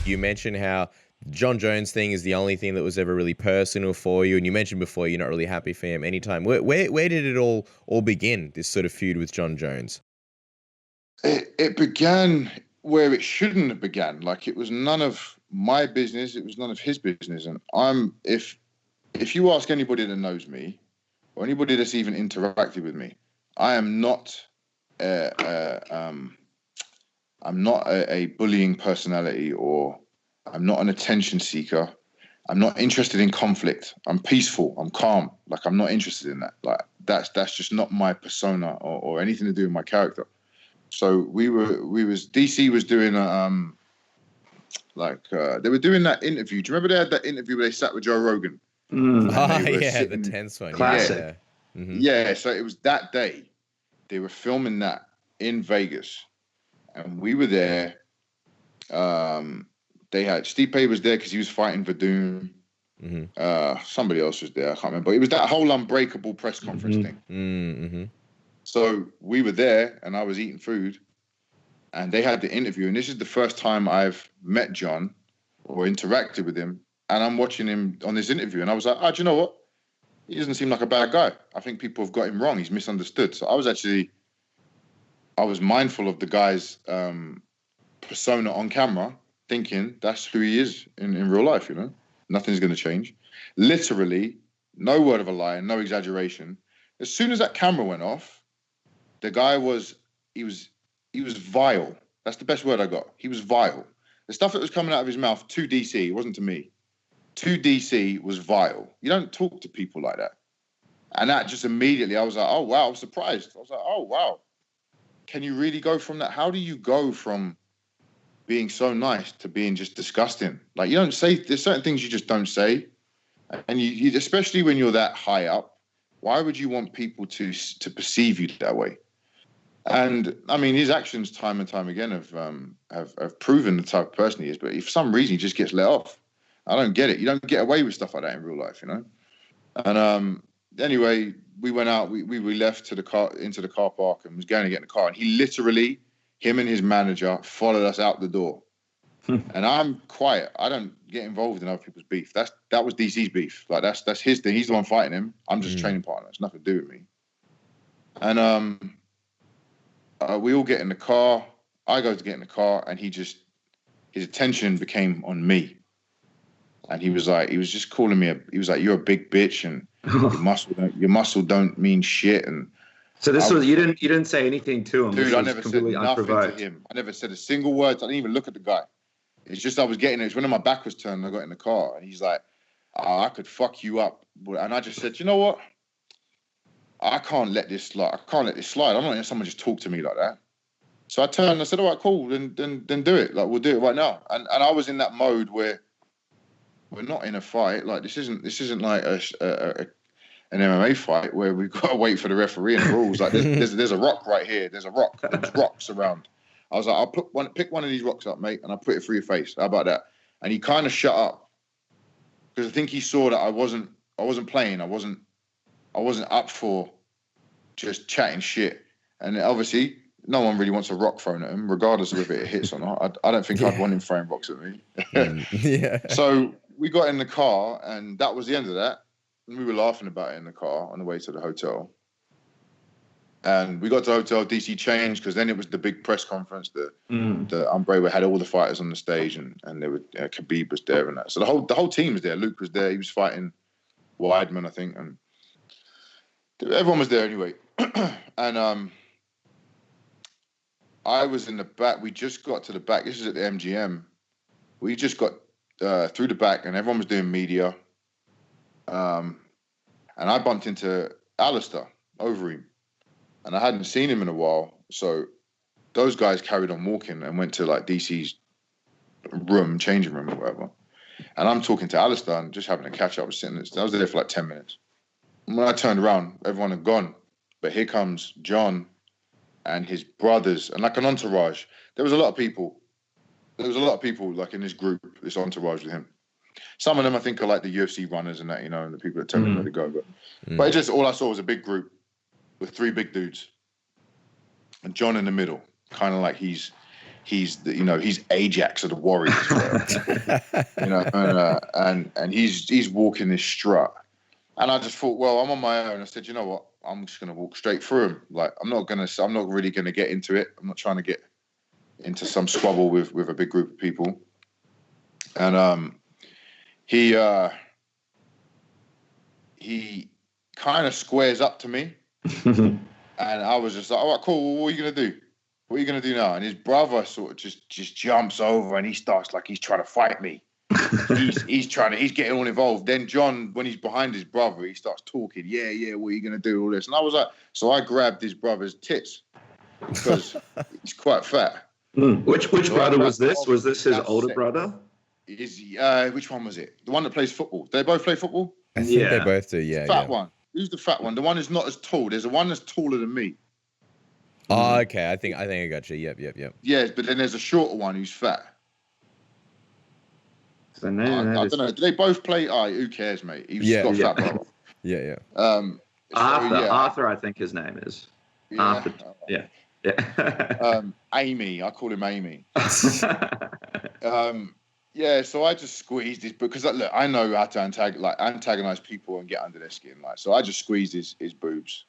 You mentioned how Jon Jones thing is the only thing that was ever really personal for you, and you mentioned before you're not really happy for him anytime. Where did it all begin? This sort of feud with Jon Jones. It began where it shouldn't have began. Like, it was none of my business. It was none of his business. And if you ask anybody that knows me or anybody that's even interacted with me, I am not I'm not a bullying personality, or I'm not an attention seeker. I'm not interested in conflict. I'm peaceful. I'm calm. Like, I'm not interested in that. Like, that's just not my persona or anything to do with my character. So DC was doing they were doing that interview. Do you remember they had that interview where they sat with Joe Rogan? The tense one. Classic. Yeah. Yeah, so it was that day. They were filming that in Vegas. And we were there. They had Stipe was there because he was fighting Verdun. Somebody else was there. I can't remember. But it was that whole Unbreakable press conference thing. So we were there, and I was eating food, and they had the interview. And this is the first time I've met Jon or interacted with him. And I'm watching him on this interview, and I was like, do you know what? He doesn't seem like a bad guy. I think people have got him wrong. He's misunderstood. So I was mindful of the guy's persona on camera, thinking that's who he is in real life, you know? Nothing's going to change. Literally, no word of a lie, no exaggeration. As soon as that camera went off, the guy he was vile. That's the best word I got. He was vile. The stuff that was coming out of his mouth to DC, it wasn't to me. To DC was vile. You don't talk to people like that. And that just immediately, I was like, oh, wow, I was surprised. I was like, oh, wow. Can you really go from that? How do you go from being so nice to being just disgusting? Like, you don't say, there's certain things you just don't say. And you especially when you're that high up, why would you want people to perceive you that way? And I mean, his actions time and time again have proven the type of person he is. But if for some reason he just gets let off, I don't get it. You don't get away with stuff like that in real life, you know. And anyway, we went out. We left into the car park and was going to get in the car. And he literally, him and his manager, followed us out the door. And I'm quiet. I don't get involved in other people's beef. That was DC's beef. Like, that's his thing. He's the one fighting him. I'm just a training partner. It's nothing to do with me. And we all get in the car. I go to get in the car, and his attention became on me. And he was just calling me he was like, you're a big bitch, and your muscle don't mean shit. And so you didn't say anything to him, dude. I never said nothing to him. I never said a single word. I didn't even look at the guy. It's just I was getting it. It's when my back was turned, I got in the car, and he's like, I could fuck you up. And I just said, you know what? I can't let this slide. I'm not letting someone just talk to me like that. So I turned and I said, all right, cool, then do it. Like, we'll do it right now. And I was in that mode where we're not in a fight. Like, this isn't like an MMA fight where we've got to wait for the referee and the rules. Like, there's a rock right here. There's a rock. There's rocks around. I was like, I'll pick one of these rocks up, mate, and I'll put it through your face. How about that? And he kind of shut up because I think he saw that I wasn't playing. I wasn't up for just chatting shit. And obviously, no one really wants a rock thrown at him, regardless of if it hits or not. I don't think I'd want him throwing rocks at me. So we got in the car, and that was the end of that. And we were laughing about it in the car on the way to the hotel. And we got to the hotel, DC changed, because then it was the big press conference. The Umbrella had all the fighters on the stage, and there were Khabib was there and that. So the whole team was there. Luke was there. He was fighting Weidman, I think, and everyone was there anyway. And I was in the back. We just got to the back. This is at the MGM. We just got through the back, and everyone was doing media. And I bumped into Alistair Overeem. And I hadn't seen him in a while. So those guys carried on walking and went to like DC's changing room or whatever. And I'm talking to Alistair and just having a catch up. I was there for like 10 minutes. And when I turned around, everyone had gone. But here comes Jon and his brothers and like an entourage. There was a lot of people. Like in this group, this entourage with him. Some of them I think are like the UFC runners and that, you know, and the people that tell me where to go. But it just, all I saw was a big group with three big dudes. And Jon in the middle, kind of like he's he's Ajax of the Warriors, and he's walking this strut. And I just thought, well, I'm on my own. I said, you know what? I'm just going to walk straight through him. Like, I'm not really going to get into it. I'm not trying to get into some squabble with a big group of people. And he kind of squares up to me. And I was just like, all right, cool. Well, what are you going to do? What are you going to do now? And his brother sort of just jumps over and he starts like he's trying to fight me. he's getting all involved. Then John, when he's behind his brother, he starts talking. Yeah, what are you gonna do? All this, and I was like, so I grabbed his brother's tits because he's quite fat. Which brother was this? Was this his older brother? Which one was it? The one that plays football. They both play football. I think they both do. Yeah, fat one. Who's the fat one? The one who's not as tall. There's the one that's taller than me. Oh, okay. I think I got you. Yep. Yeah, but then there's a shorter one who's fat. I don't know. Do they both play? Who cares, mate? He's got fat brother. Yeah. Arthur, I think his name is. Yeah. Arthur. Yeah. Amy, I call him Amy. So I just squeezed his, because look, I know how to antagonize people and get under their skin. Like, so I just squeezed his boobs,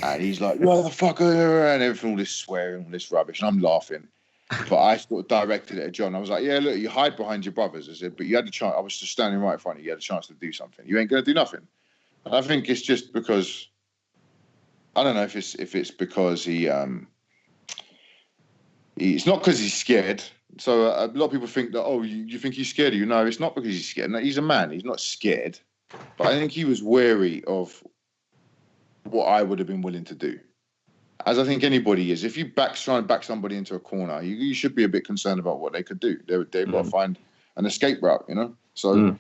and he's like, "What the fuck?" and everything, all this swearing, all this rubbish, and I'm laughing. But I sort of directed it at John. I was like, yeah, look, you hide behind your brothers. I said, but you had the chance. I was just standing right in front of you. You had a chance to do something. You ain't going to do nothing. And I think it's just because, I don't know if it's because it's not because he's scared. So a lot of people think that, you think he's scared of you. No, it's not because he's scared. No, he's a man. He's not scared. But I think he was wary of what I would have been willing to do. As I think anybody is. If you try and back somebody into a corner, you should be a bit concerned about what they could do. They've got to find an escape route, So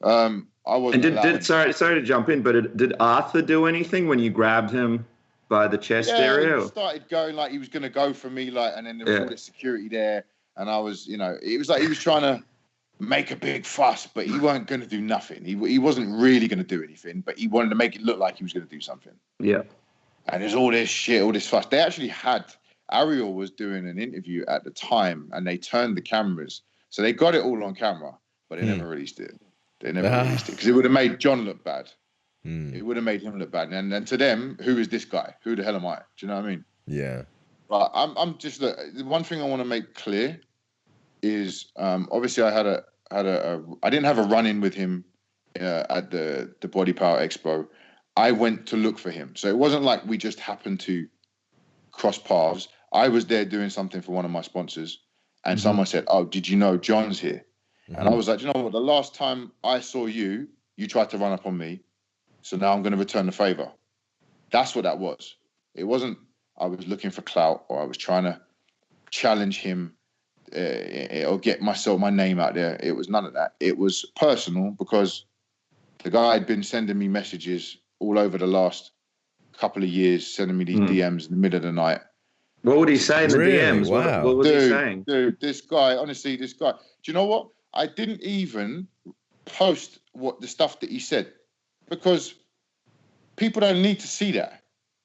I wasn't. And sorry to jump in, but did Arthur do anything when you grabbed him by the chest area? He started going like he was going to go for me, like, and then there was all this security there, and I was, it was like he was trying to make a big fuss, but he weren't going to do nothing. He wasn't really going to do anything, but he wanted to make it look like he was going to do something. Yeah. And there's all this shit, all this fuss. They actually had, Ariel was doing an interview at the time, and they turned the cameras. So they got it all on camera, but they never released it. They never released it because it would have made John look bad. It would have made him look bad. And to them, who is this guy? Who the hell am I? Do you know what I mean? Yeah. But I'm just, the one thing I want to make clear is, obviously I didn't have a run-in with him at the BodyPower Expo. I went to look for him. So it wasn't like we just happened to cross paths. I was there doing something for one of my sponsors, and someone said, "Oh, did you know John's here?" And I was like, you know what? The last time I saw you tried to run up on me. So now I'm going to return the favor. That's what that was. It wasn't I was looking for clout or I was trying to challenge him or get my name out there. It was none of that. It was personal because the guy had been sending me messages all over the last couple of years, sending me these DMs in the middle of the night. What would he say in the DMs? Wow. What was he saying? Dude, this guy. Do you know what? I didn't even post the stuff that he said because people don't need to see that.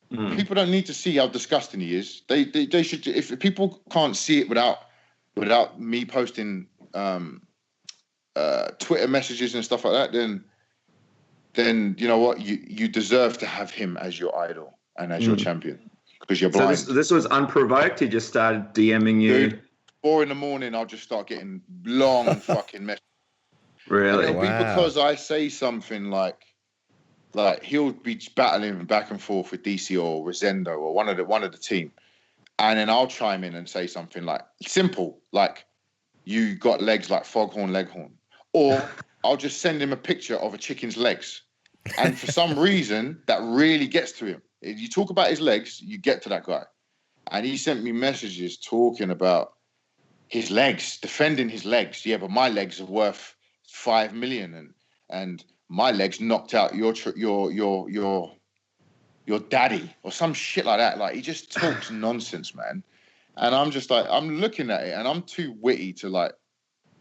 People don't need to see how disgusting he is. They should. If people can't see it without me posting Twitter messages and stuff like that, then you know what? You deserve to have him as your idol and as your champion because you're blind. So this was unprovoked? He just started DMing you? Dude, 4 a.m, I'll just start getting long fucking messages. Really? And it'll be because I say something like he'll be battling back and forth with DC or Rosendo or one of the team. And then I'll chime in and say something like simple, like you got legs like Foghorn Leghorn. Or I'll just send him a picture of a chicken's legs. And for some reason, that really gets to him. If you talk about his legs, you get to that guy. And he sent me messages talking about his legs, defending his legs. Yeah, but my legs are worth 5 million and my legs knocked out your daddy or some shit like that. Like he just talks nonsense, man. And I'm just like, I'm looking at it and I'm too witty to like,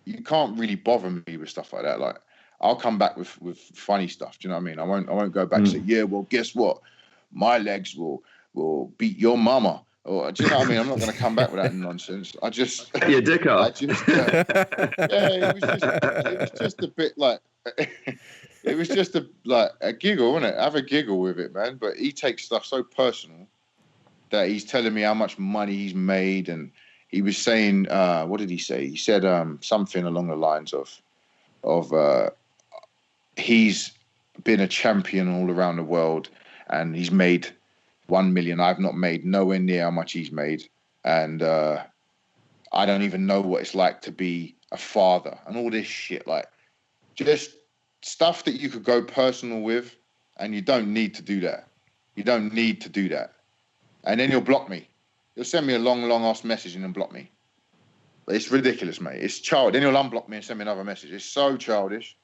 you can't really bother me with stuff like that. Like I'll come back with funny stuff. Do you know what I mean? I won't go back and say, yeah, well, guess what? My legs will beat your mama. Or do you know what I mean? I'm not going to come back with that nonsense. I just, Your dick I off. just, yeah, it was just a bit like, it was just a giggle, wasn't it? Have a giggle with it, man. But he takes stuff so personal that he's telling me how much money he's made, and he was saying, what did he say? He said something along the lines of he's been a champion all around the world, and he's made 1 million. I've not made nowhere near how much he's made, and I don't even know what it's like to be a father, and all this shit, like just stuff that you could go personal with, and you don't need to do that. You don't need to do that. And then he'll block me. He'll send me a long ass message and then block me. It's ridiculous, mate. It's child. Then he'll unblock me and send me another message. It's so childish.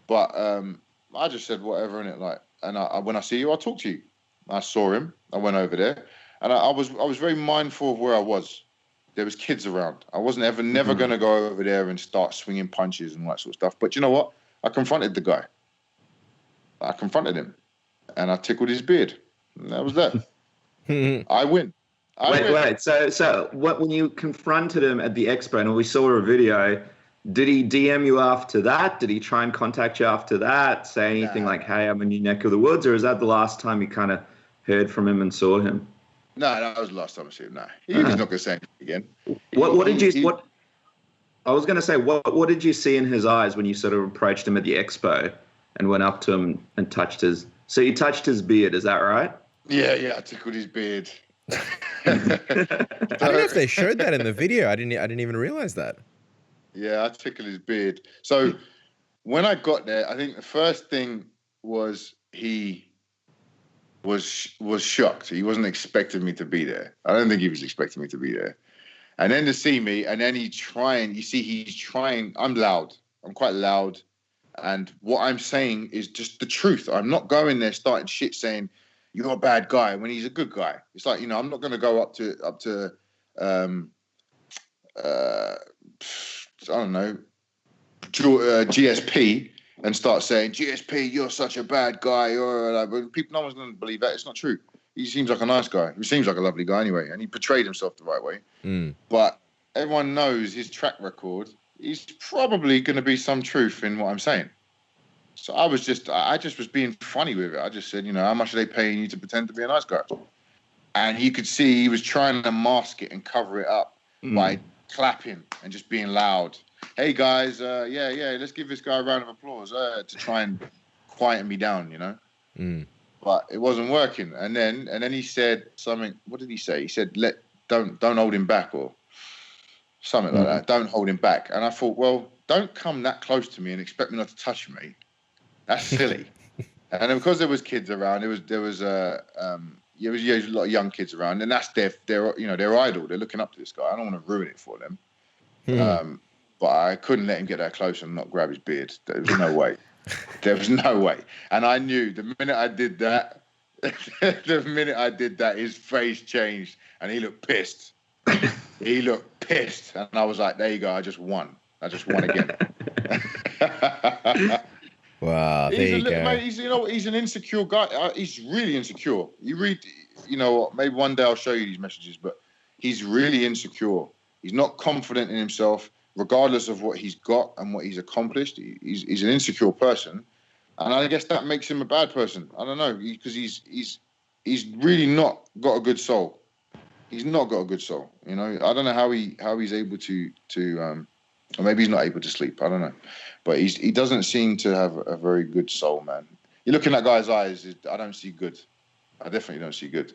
But I just said whatever, innit? Like, and when I see you, I'll talk to you. I saw him. I went over there, and I was very mindful of where I was. There was kids around. I wasn't never going to go over there and start swinging punches and all that sort of stuff. But you know what? I confronted the guy. I confronted him, and I tickled his beard. And that was that. I win. Wait. So when you confronted him at the expo, and we saw a video, did he DM you after that? Did he try and contact you after that? Say anything like, "Hey, I'm in your neck of the woods," or is that the last time you kind of heard from him and saw him? No, that was the last time I saw him. No, he was not going to say anything again. What I was going to say, what did you see in his eyes when you sort of approached him at the expo and went up to him and touched his? So you touched his beard, is that right? Yeah, I tickled his beard. I don't know if they showed that in the video. I didn't even realize that. Yeah, I tickled his beard. So when I got there, I think the first thing was he was shocked. He wasn't expecting me to be there. I don't think he was expecting me to be there. And then to see me, and then he's trying. I'm loud. I'm quite loud. And what I'm saying is just the truth. I'm not going there starting shit saying, "You're a bad guy," when he's a good guy. It's like, I'm not going to go up to I don't know, GSP and start saying, "GSP, you're such a bad guy." Or like, people, no one's going to believe that. It's not true. He seems like a nice guy. He seems like a lovely guy anyway, and he portrayed himself the right way. But everyone knows his track record. He's probably going to be some truth in what I'm saying. So I just was being funny with it. I just said, how much are they paying you to pretend to be a nice guy? And you could see he was trying to mask it and cover it up by clapping and just being loud. "Hey guys, let's give this guy a round of applause," to try and quieten me down, But it wasn't working. And then he said something. What did he say? He said, "Don't hold him back," or something like that. "Don't hold him back." And I thought, well, don't come that close to me and expect me not to touch you, mate. That's silly. And then because there was kids around, there was a lot of young kids around, and that's their idol. They're looking up to this guy. I don't want to ruin it for them. But I couldn't let him get that close and not grab his beard. There was no way. There was no way. And I knew the minute I did that, his face changed and he looked pissed. He looked pissed. And I was like, there you go. I just won again. Wow, there you go. Mate, he's an insecure guy. He's really insecure. You read, maybe one day I'll show you these messages, but he's really insecure. He's not confident in himself, regardless of what he's got and what he's accomplished. He's an insecure person, and I guess that makes him a bad person. I don't know, because he's really not got a good soul. He's not got a good soul. I don't know how he's able to or maybe he's not able to sleep. I don't know. But he doesn't seem to have a very good soul, man. You look in that guy's eyes, I don't see good. I definitely don't see good.